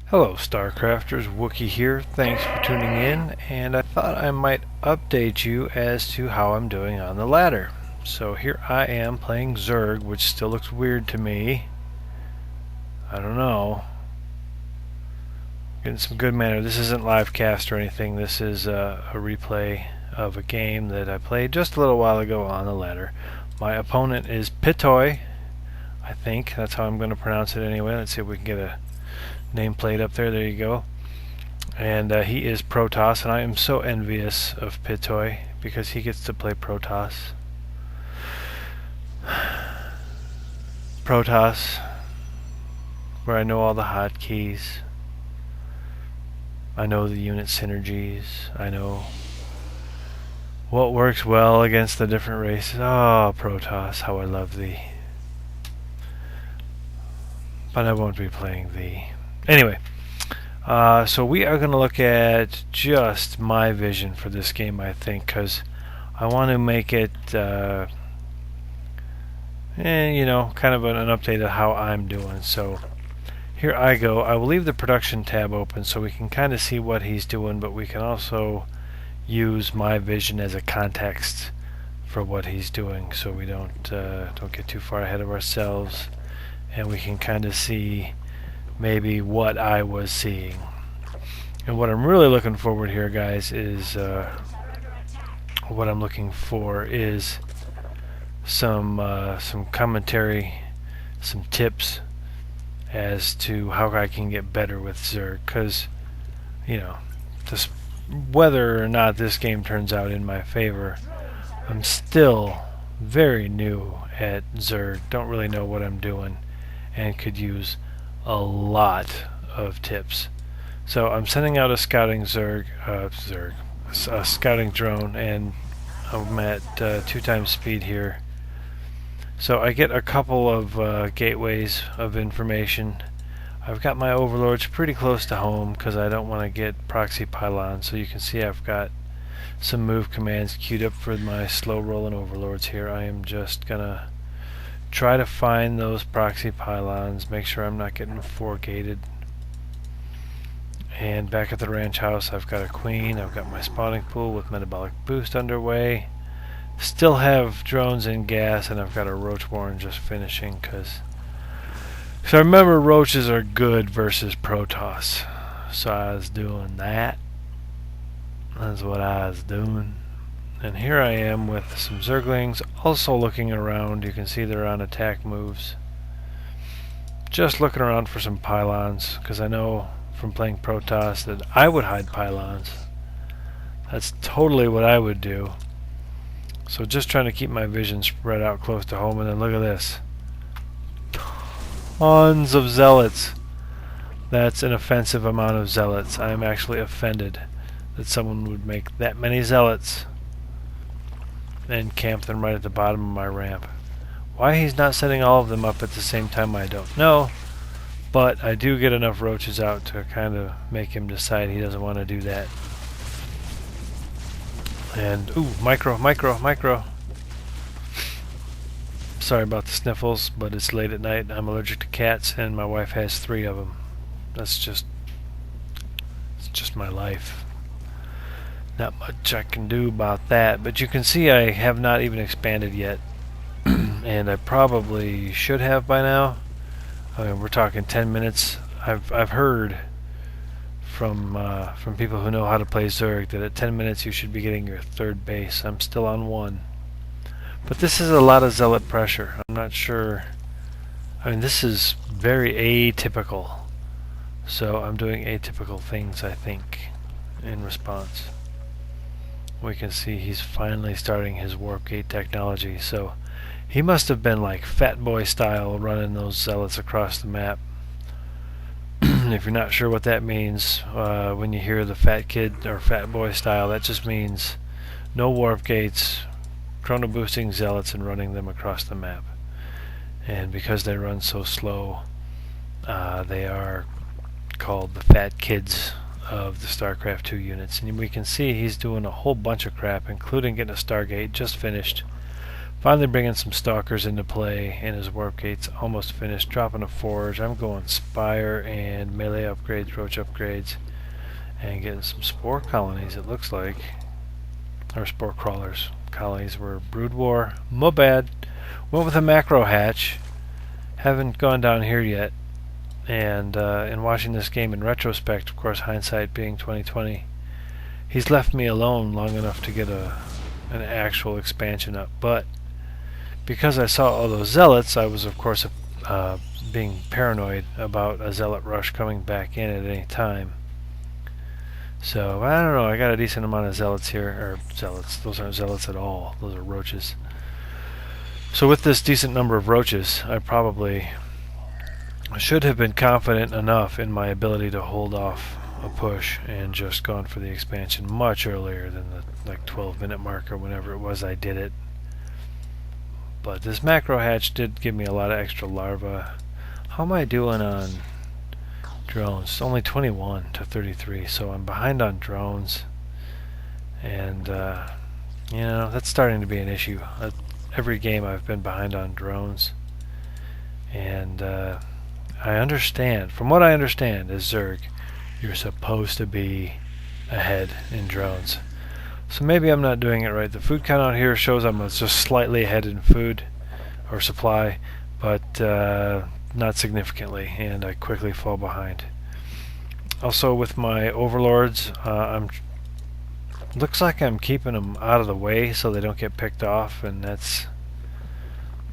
Hello StarCrafters, Wookie here. Thanks for tuning in, and I thought I might update you as to how I'm doing on the ladder. So here I am playing Zerg, which still looks weird to me. I don't know. Getting some good manner. This isn't live cast or anything. This is a replay of a game that I played just a little while ago on the ladder. My opponent is Pitoy. I think that's how I'm going to pronounce it anyway. Let's see if we can get a nameplate up there. There you go. And he is Protoss, and I am so envious of Pitoy because he gets to play Protoss. Protoss, where I know all the hotkeys. I know the unit synergies. I know what works well against the different races. Oh, Protoss, how I love thee. But I won't be playing thee. Anyway, so we are going to look at just my vision for this game, I think, because I want to make it, kind of an update of how I'm doing. So here I go. I will leave the production tab open so we can kind of see what he's doing, but we can also use my vision as a context for what he's doing, so we don't get too far ahead of ourselves, and we can kind of see maybe what I was seeing. And what I'm really looking forward here, guys, is what I'm looking for is some commentary, some tips as to how I can get better with Zerg, because this, whether or not this game turns out in my favor, I'm still very new at Zerg, don't really know what I'm doing, and could use a lot of tips. So I'm sending out a scouting a scouting drone, and I'm at 2 times speed here. So I get a couple of gateways of information. I've got my overlords pretty close to home because I don't want to get proxy pylons. So you can see I've got some move commands queued up for my slow rolling overlords here. I am just gonna try to find those proxy pylons, make sure I'm not getting 4-gated. And back at the ranch house, I've got a queen, I've got my spawning pool with metabolic boost underway. Still have drones and gas, and I've got a roach warren just finishing, because I remember roaches are good versus Protoss. So I was doing that. That's what I was doing. And here I am with some Zerglings, also looking around. You can see they're on attack moves. Just looking around for some pylons, because I know from playing Protoss that I would hide pylons. That's totally what I would do. So just trying to keep my vision spread out close to home, and then look at this. Tons of zealots. That's an offensive amount of zealots. I am actually offended that someone would make that many zealots and camp them right at the bottom of my ramp. Why he's not setting all of them up at the same time, I don't know, but I do get enough roaches out to kind of make him decide he doesn't want to do that. And ooh, micro. Sorry about the sniffles, but it's late at night. I'm allergic to cats, and my wife has 3 of them. It's just my life. Not much I can do about that, but you can see I have not even expanded yet, and I probably should have by now. I mean, we're talking 10 minutes. I've heard from people who know how to play Zerg that at 10 minutes you should be getting your 3rd base. I'm still on 1, but this is a lot of zealot pressure. I'm not sure. I mean, this is very atypical, so I'm doing atypical things, I think, in response. We can see he's finally starting his warp gate technology, so he must have been like Fat Boy style running those zealots across the map. If you're not sure what that means, when you hear the Fat Kid or Fat Boy style, that just means no warp gates, chrono boosting zealots and running them across the map. And because they run so slow, they are called the Fat Kids of the StarCraft 2 units. And we can see he's doing a whole bunch of crap, including getting a Stargate just finished Finally bringing some stalkers into play, and his warp gate's almost finished. Dropping a forge. I'm going spire and melee upgrades, roach upgrades, and getting some spore colonies, it looks like. Or spore crawlers. Colonies were brood war. My bad. Went with a macro hatch. Haven't gone down here yet. And in watching this game in retrospect, of course, hindsight being 2020, he's left me alone long enough to get an actual expansion up. But because I saw all those zealots, I was, of course, being paranoid about a zealot rush coming back in at any time. So, I don't know, I got a decent amount of zealots here. Or zealots, those aren't zealots at all. Those are roaches. So with this decent number of roaches, I probably should have been confident enough in my ability to hold off a push and just gone for the expansion much earlier than the 12-minute mark or whenever it was I did it. But this macro hatch did give me a lot of extra larvae. How am I doing on drones? Only 21 to 33, so I'm behind on drones. And, you know, that's starting to be an issue. Every game I've been behind on drones. And I understand, from what I understand as Zerg, you're supposed to be ahead in drones. So maybe I'm not doing it right. The food count out here shows I'm just slightly ahead in food or supply, but not significantly, and I quickly fall behind. Also with my overlords, looks like I'm keeping them out of the way so they don't get picked off, and that's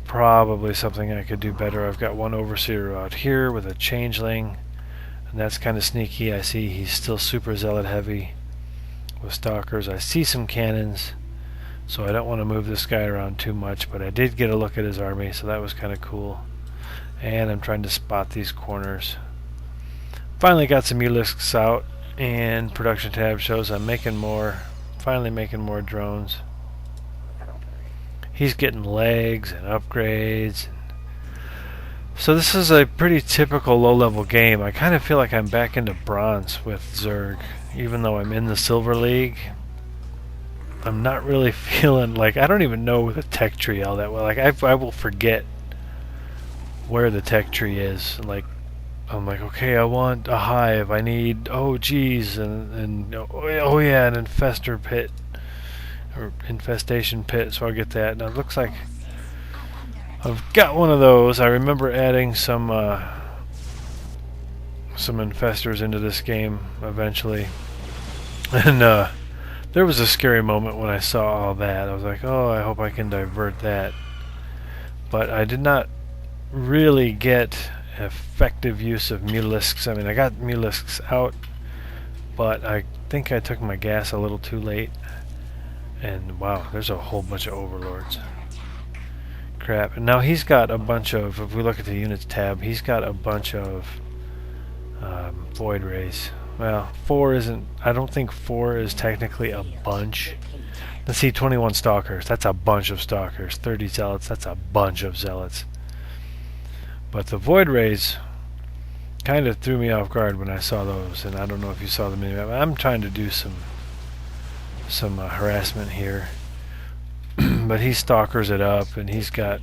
probably something I could do better. I've got one overseer out here with a changeling, and that's kind of sneaky. I see he's still super zealot heavy with stalkers. I see some cannons, so I don't want to move this guy around too much, but I did get a look at his army, so that was kind of cool. And I'm trying to spot these corners. Finally got some Ulisks out, and production tab shows I'm making more, finally making more drones. He's getting legs and upgrades. So this is a pretty typical low-level game. I kind of feel like I'm back into bronze with Zerg. Even though I'm in the Silver League, I'm not really feeling like, I don't even know the tech tree all that well. Like I will forget where the tech tree is. Like I'm like, okay, I want a hive. I need, oh geez, and oh yeah, an infestor pit or infestation pit. So I'll get that. Now it looks like I've got one of those. I remember adding some infestors into this game eventually, and there was a scary moment when I saw all that. I was like, oh, I hope I can divert that. But I did not really get effective use of Mulisks. I mean, I got Mulisks out, but I think I took my gas a little too late. And wow, there's a whole bunch of overlords. Crap. And now he's got a bunch of, if we look at the units tab, he's got a bunch of void rays. Well, 4 isn't, I don't think 4 is technically a bunch. Let's see, 21 stalkers, that's a bunch of stalkers. 30 zealots, that's a bunch of zealots. But the void rays kind of threw me off guard when I saw those, and I don't know if you saw the minimap. I'm trying to do some harassment here. But he stalkers it up, and he's got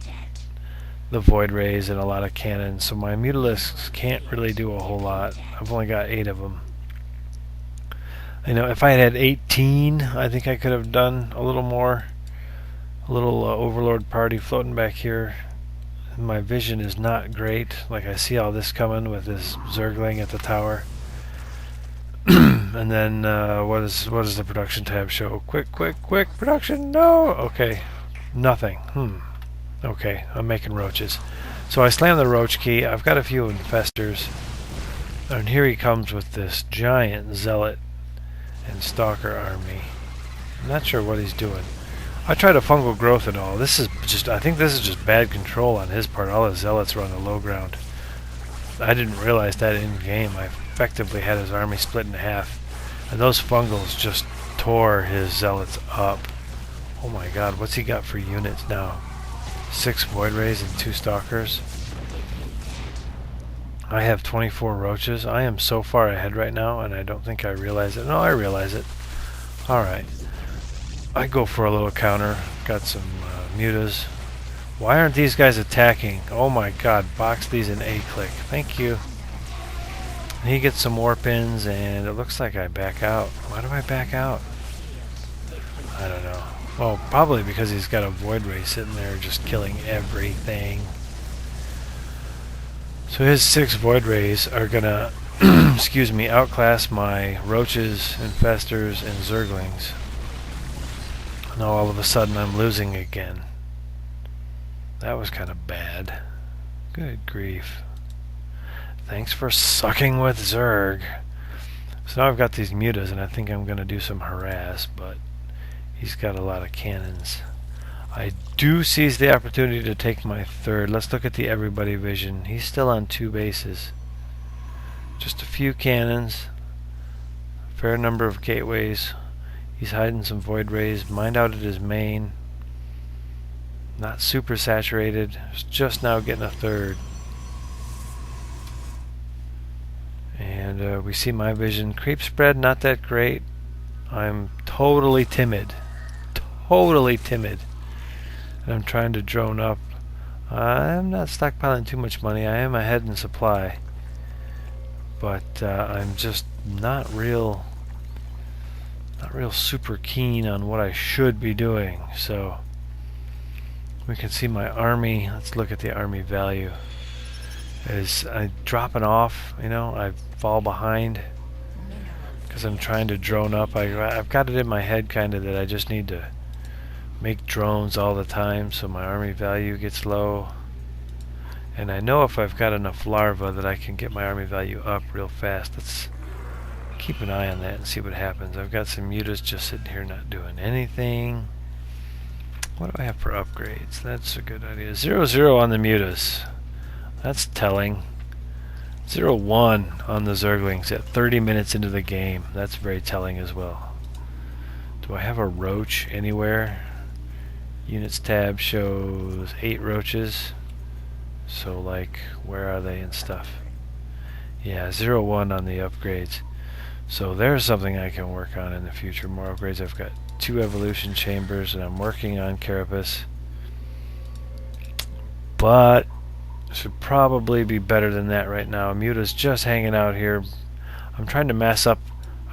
the void rays and a lot of cannons, so my mutalisks can't really do a whole lot. I've only got 8 of them. You know, if I had 18, I think I could have done a little more. A little overlord party floating back here. My vision is not great. Like, I see all this coming with this Zergling at the tower. And then what does the production tab show? Quick production. No. Okay, nothing. Okay, I'm making roaches. So I slam the roach key. I've got a few infestors, and here he comes with this giant zealot and stalker army. I'm not sure what he's doing. I tried a fungal growth and all. This is just, I think this is just bad control on his part. All his zealots were on the low ground. I didn't realize that in game. I effectively had his army split in half, and those fungals just tore his zealots up. Oh my god, what's he got for units now? 6 void rays and 2 stalkers. I have 24 roaches. I am so far ahead right now, and I don't think I realize it. No, I realize it. Alright. I go for a little counter. Got some mutas. Why aren't these guys attacking? Oh my god, box these in A-click. Thank you. He gets some warp ins, and it looks like I back out. Why do I back out? I don't know. Well, probably because he's got a Void Ray sitting there just killing everything. So his 6 Void Rays are gonna, excuse me, outclass my Roaches, Infestors, and Zerglings. Now all of a sudden I'm losing again. That was kind of bad. Good grief. Thanks for sucking with Zerg. So now I've got these mutas, and I think I'm going to do some harass, but he's got a lot of cannons. I do seize the opportunity to take my 3rd. Let's look at the everybody vision. He's still on 2 bases. Just a few cannons. Fair number of gateways. He's hiding some Void Rays. Mined out at his main. Not super saturated. Just now getting a 3rd. And we see my vision. Creep spread, not that great. I'm totally timid. Totally timid. And I'm trying to drone up. I'm not stockpiling too much money. I am ahead in supply. But I'm just not real super keen on what I should be doing. So we can see my army. Let's look at the army value. Is dropping off, you know, I fall behind because I'm trying to drone up. I've got it in my head kind of that I just need to make drones all the time so my army value gets low. And I know if I've got enough larvae that I can get my army value up real fast. Let's keep an eye on that and see what happens. I've got some mutas just sitting here not doing anything. What do I have for upgrades? That's a good idea. 0-0 on the mutas. That's telling. 0-1 on the Zerglings at 30 minutes into the game. That's very telling as well. Do I have a roach anywhere? Units tab shows 8 roaches. So like, where are they and stuff? Yeah, 0-1 on the upgrades. So there's something I can work on in the future. More upgrades. I've got 2 evolution chambers and I'm working on Carapace. But should probably be better than that right now. Muta's just hanging out here. I'm trying to mass up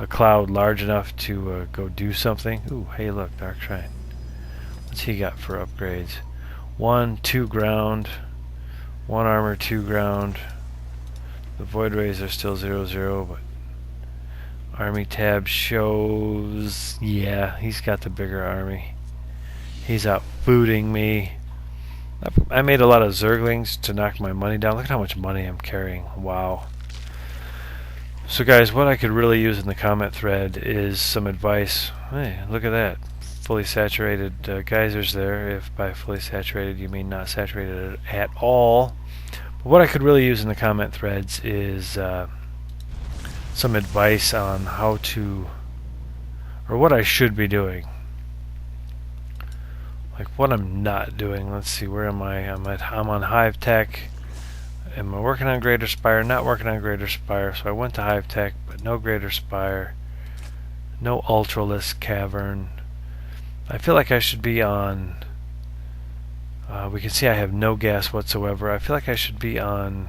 a cloud large enough to go do something. Ooh, hey look, Dark Shrine. What's he got for upgrades? 1, 2 ground. 1 armor, 2 ground. The Void Rays are still 0-0, but army tab shows, yeah, he's got the bigger army. He's out booting me. I made a lot of Zerglings to knock my money down. Look at how much money I'm carrying. Wow. So guys, what I could really use in the comment thread is some advice. Hey, look at that. Fully saturated geysers there. If by fully saturated you mean not saturated at all. But what I could really use in the comment threads is some advice on how to, or what I should be doing. Like what I'm not doing. Let's see, where am I? I'm on Hive Tech. Am I working on Greater Spire? Not working on Greater Spire. So I went to Hive Tech, but no Greater Spire. No Ultralisk Cavern. I feel like I should be on... we can see I have no gas whatsoever. I feel like I should be on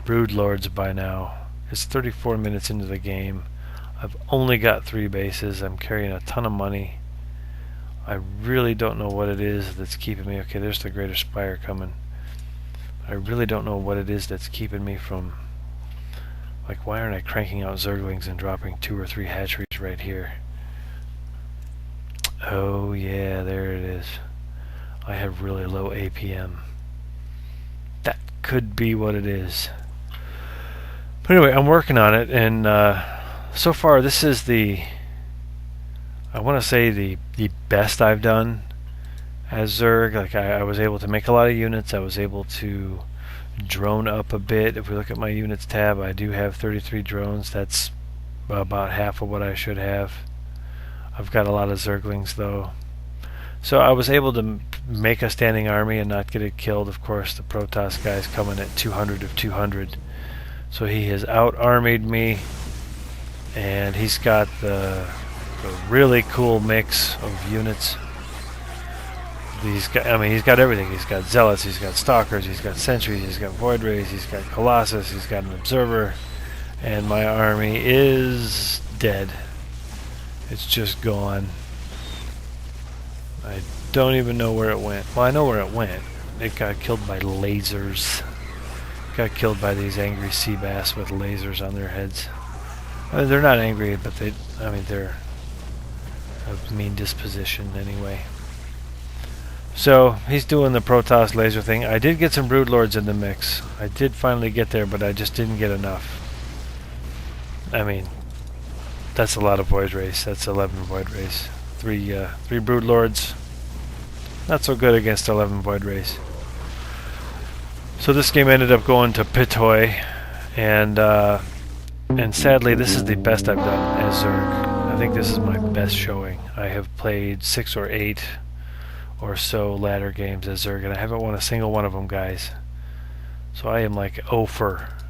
Broodlords by now. It's 34 minutes into the game. I've only got 3 bases. I'm carrying a ton of money. I really don't know what it is that's keeping me... Okay, there's the Greater Spire coming. I really don't know what it is that's keeping me from... Like, why aren't I cranking out Zerglings and dropping 2 or 3 hatcheries right here? Oh, yeah, there it is. I have really low APM. That could be what it is. But anyway, I'm working on it, and so far this is the... I want to say the best I've done as Zerg. Like I was able to make a lot of units. I was able to drone up a bit. If we look at my units tab, I do have 33 drones. That's about half of what I should have. I've got a lot of Zerglings though. So I was able to make a standing army and not get it killed. Of course, the Protoss guy's coming at 200 of 200. So he has out-armied me, and he's got the really cool mix of units. he's got everything. He's got zealots, he's got stalkers, he's got sentries, he's got void rays, he's got colossus, he's got an observer, and my army is dead. It's just gone. I don't even know where it went. Well, I know where it went. It got killed by lasers. Got killed by these angry sea bass with lasers on their heads. I mean, they're not angry, but they're a mean disposition anyway. So he's doing the Protoss laser thing. I did get some Broodlords in the mix. I did finally get there, but I just didn't get enough. I mean, that's a lot of Void Rays. That's 11 Void Rays. Three Broodlords. Not so good against 11 Void Rays. So this game ended up going to Pitoy, and sadly this is the best I've done as Zerg. I think this is my best showing. I have played 6 or 8 or so ladder games as Zerg, and I haven't won a single one of them, guys. So I am like 0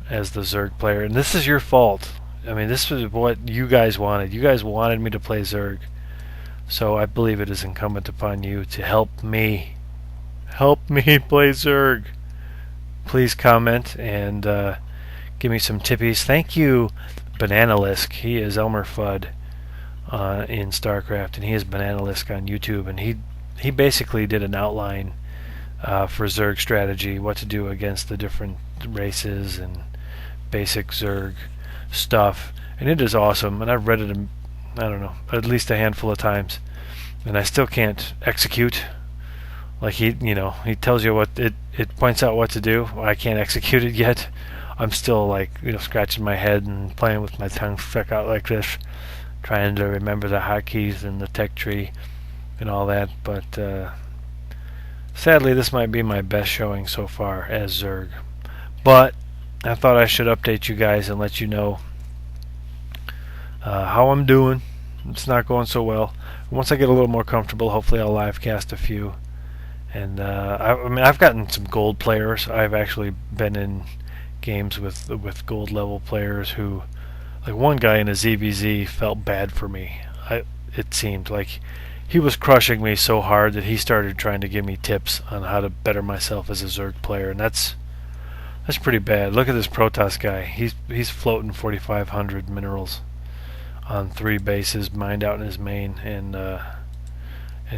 as the Zerg player, and this is your fault. I mean, this is what you guys wanted. You guys wanted me to play Zerg. So I believe it is incumbent upon you to help me. Help me play Zerg. Please comment and give me some tippies. Thank you, Bananalisk. He is Elmer Fudd in StarCraft, and he is Bananalisk on YouTube. And he basically did an outline for Zerg strategy, what to do against the different races and basic Zerg stuff. And it is awesome. And I've read it, I don't know, at least a handful of times, and I still can't execute. Like he tells you what it points out what to do. I can't execute it yet. I'm still like scratching my head and playing with my tongue stuck out like this, trying to remember the hotkeys and the tech tree and all that. But sadly, this might be my best showing so far as Zerg. But I thought I should update you guys and let you know how I'm doing. It's not going so well. Once I get a little more comfortable, hopefully I'll live cast a few. And I mean, I've gotten some gold players. I've actually been in games with gold level players who, like one guy in a ZVZ felt bad for me. It seemed like he was crushing me so hard that he started trying to give me tips on how to better myself as a Zerg player, and that's pretty bad. Look at this Protoss guy. He's floating 4,500 minerals on 3 bases, mined out in his main, and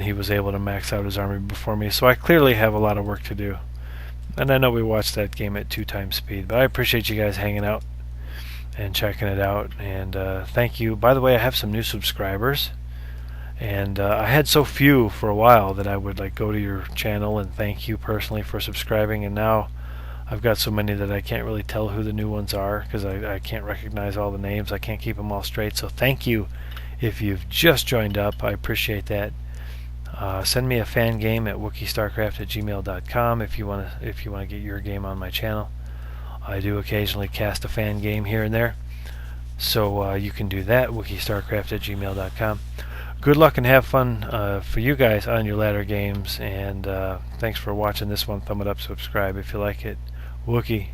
he was able to max out his army before me. So I clearly have a lot of work to do. And I know we watched that game at 2 times speed, but I appreciate you guys hanging out and checking it out. And thank you. By the way, I have some new subscribers, and I had so few for a while that I would like go to your channel and thank you personally for subscribing, and now I've got so many that I can't really tell who the new ones are because I can't recognize all the names. I can't keep them all straight. So thank you if you've just joined up. I appreciate that. Send me a fan game at wookiestarcraft@gmail.com if you want to get your game on my channel. I do occasionally cast a fan game here and there, so you can do that. wookiestarcraft@gmail.com. Good luck and have fun for you guys on your ladder games, and thanks for watching this one. Thumb it up, subscribe if you like it. Wookie.